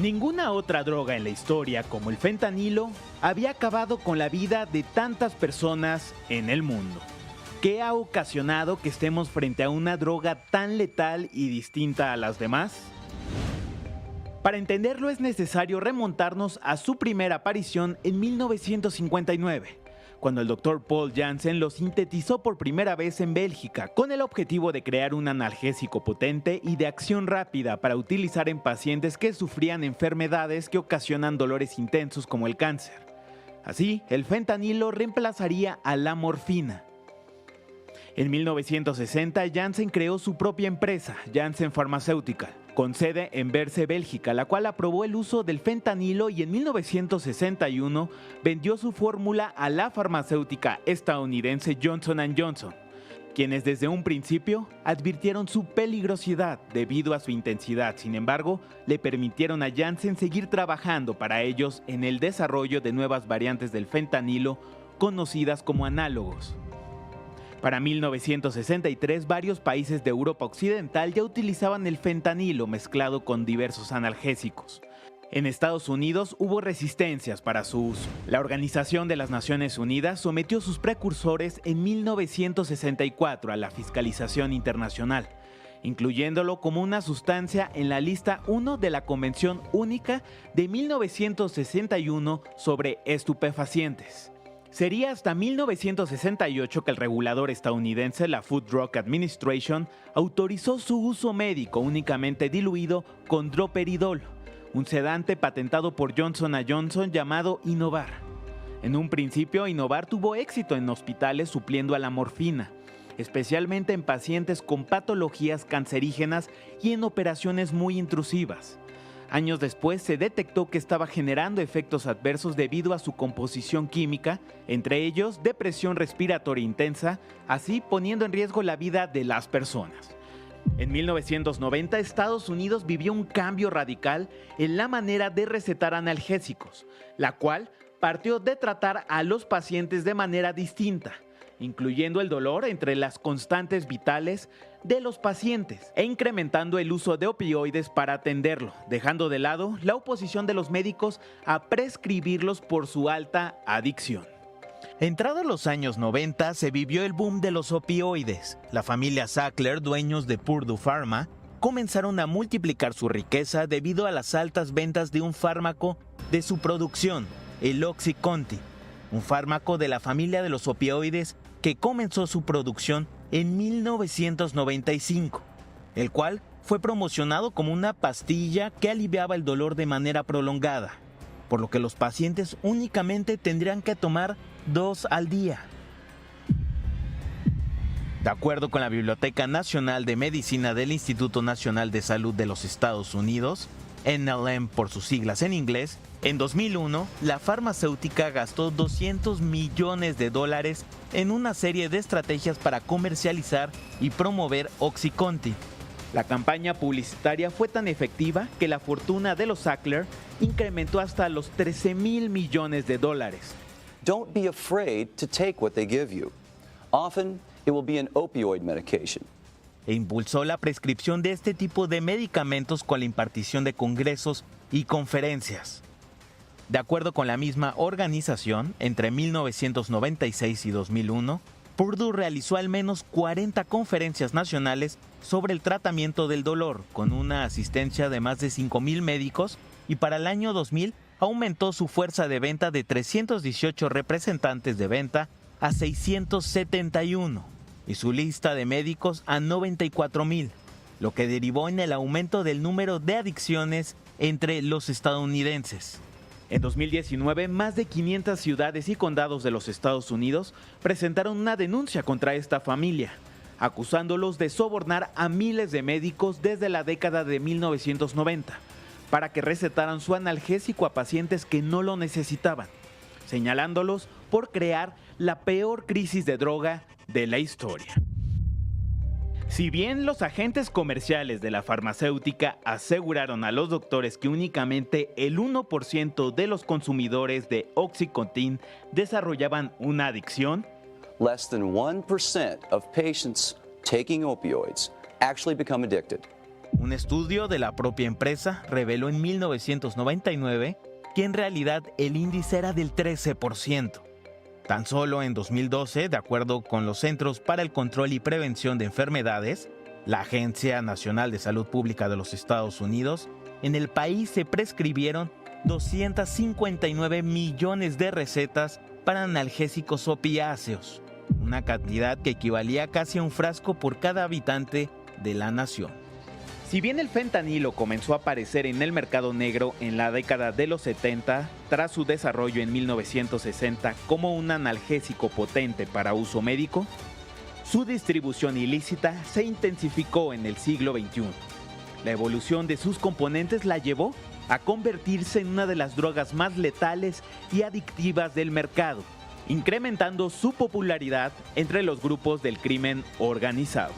Ninguna otra droga en la historia como el fentanilo había acabado con la vida de tantas personas en el mundo. ¿Qué ha ocasionado que estemos frente a una droga tan letal y distinta a las demás? Para entenderlo es necesario remontarnos a su primera aparición en 1959, cuando el Dr. Paul Janssen lo sintetizó por primera vez en Bélgica, con el objetivo de crear un analgésico potente y de acción rápida para utilizar en pacientes que sufrían enfermedades que ocasionan dolores intensos como el cáncer. Así, el fentanilo reemplazaría a la morfina. En 1960, Janssen creó su propia empresa, Janssen Pharmaceutical, con sede en Berce, Bélgica, la cual aprobó el uso del fentanilo y en 1961 vendió su fórmula a la farmacéutica estadounidense Johnson & Johnson, quienes desde un principio advirtieron su peligrosidad debido a su intensidad. Sin embargo, le permitieron a Janssen seguir trabajando para ellos en el desarrollo de nuevas variantes del fentanilo conocidas como análogos. Para 1963, varios países de Europa Occidental ya utilizaban el fentanilo mezclado con diversos analgésicos. En Estados Unidos hubo resistencias para su uso. La Organización de las Naciones Unidas sometió sus precursores en 1964 a la fiscalización internacional, incluyéndolo como una sustancia en la lista 1 de la Convención Única de 1961 sobre estupefacientes. Sería hasta 1968 que el regulador estadounidense, la Food Drug Administration, autorizó su uso médico únicamente diluido con droperidol, un sedante patentado por Johnson & Johnson llamado Inovar. En un principio, Inovar tuvo éxito en hospitales supliendo a la morfina, especialmente en pacientes con patologías cancerígenas y en operaciones muy intrusivas. Años después se detectó que estaba generando efectos adversos debido a su composición química, entre ellos depresión respiratoria intensa, así poniendo en riesgo la vida de las personas. En 1990, Estados Unidos vivió un cambio radical en la manera de recetar analgésicos, la cual partió de tratar a los pacientes de manera distinta, incluyendo el dolor entre las constantes vitales de los pacientes e incrementando el uso de opioides para atenderlo, dejando de lado la oposición de los médicos a prescribirlos por su alta adicción. Entrados los años 90 se vivió el boom de los opioides. La familia Sackler, dueños de Purdue Pharma, comenzaron a multiplicar su riqueza debido a las altas ventas de un fármaco de su producción, el OxyContin, un fármaco de la familia de los opioides que comenzó su producción en 1995, el cual fue promocionado como una pastilla que aliviaba el dolor de manera prolongada, por lo que los pacientes únicamente tendrían que tomar 2 al día. De acuerdo con la Biblioteca Nacional de Medicina del Instituto Nacional de Salud de los Estados Unidos, NLM por sus siglas en inglés, en 2001, la farmacéutica gastó $200 millones en una serie de estrategias para comercializar y promover OxyContin. La campaña publicitaria fue tan efectiva que la fortuna de los Sackler incrementó hasta los $13,000 millones. Don't be afraid to take what they give you. Often, it will be an opioid medication. E impulsó la prescripción de este tipo de medicamentos con la impartición de congresos y conferencias. De acuerdo con la misma organización, entre 1996 y 2001, Purdue realizó al menos 40 conferencias nacionales sobre el tratamiento del dolor, con una asistencia de más de 5,000 médicos, y para el año 2000 aumentó su fuerza de venta de 318 representantes de venta a 671 y su lista de médicos a 94,000, lo que derivó en el aumento del número de adicciones entre los estadounidenses. En 2019, más de 500 ciudades y condados de los Estados Unidos presentaron una denuncia contra esta familia, acusándolos de sobornar a miles de médicos desde la década de 1990 para que recetaran su analgésico a pacientes que no lo necesitaban, señalándolos por crear la peor crisis de droga de la historia. Si bien los agentes comerciales de la farmacéutica aseguraron a los doctores que únicamente el 1% de los consumidores de OxyContin desarrollaban una adicción, Less than 1% of patients taking opioids actually become addicted. Un estudio de la propia empresa reveló en 1999 que en realidad el índice era del 13%. Tan solo en 2012, de acuerdo con los Centros para el Control y Prevención de Enfermedades, la Agencia Nacional de Salud Pública de los Estados Unidos, en el país se prescribieron 259 millones de recetas para analgésicos opiáceos, una cantidad que equivalía casi a un frasco por cada habitante de la nación. Si bien el fentanilo comenzó a aparecer en el mercado negro en la década de los 70, tras su desarrollo en 1960 como un analgésico potente para uso médico, su distribución ilícita se intensificó en el siglo XXI. La evolución de sus componentes la llevó a convertirse en una de las drogas más letales y adictivas del mercado, incrementando su popularidad entre los grupos del crimen organizado.